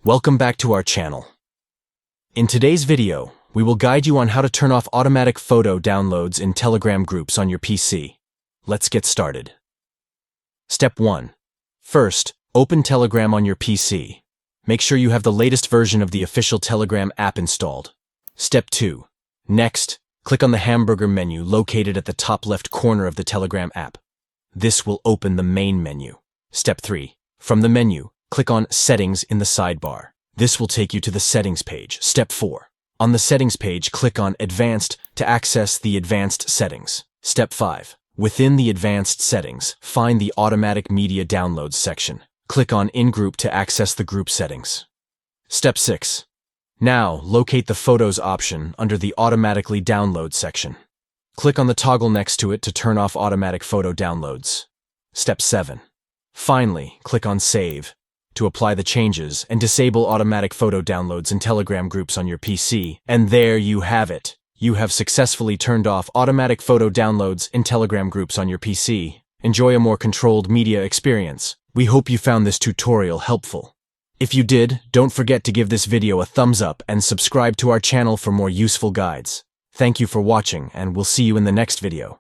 Welcome back to our channel. In today's video, we will guide you on how to turn off automatic photo downloads in Telegram groups on your PC. Let's get started. Step 1. First, open Telegram on your PC. Make sure you have the latest version of the official Telegram app installed. Step 2. Next, click on the hamburger menu located at the top left corner of the Telegram app. This will open the main menu. Step 3. From the menu, click on Settings in the sidebar. This will take you to the Settings page. Step 4. On the Settings page, click on Advanced to access the Advanced Settings. Step 5. Within the Advanced Settings, find the Automatic Media Downloads section. Click on In-Group to access the group settings. Step 6. Now, locate the Photos option under the Automatically Download section. Click on the toggle next to it to turn off automatic photo downloads. Step 7. Finally, click on Save to apply the changes and disable automatic photo downloads in Telegram groups on your PC. And there you have it. You have successfully turned off automatic photo downloads in Telegram groups on your PC. Enjoy a more controlled media experience. We hope you found this tutorial helpful. If you did, don't forget to give this video a thumbs up and subscribe to our channel for more useful guides. Thank you for watching, and we'll see you in the next video.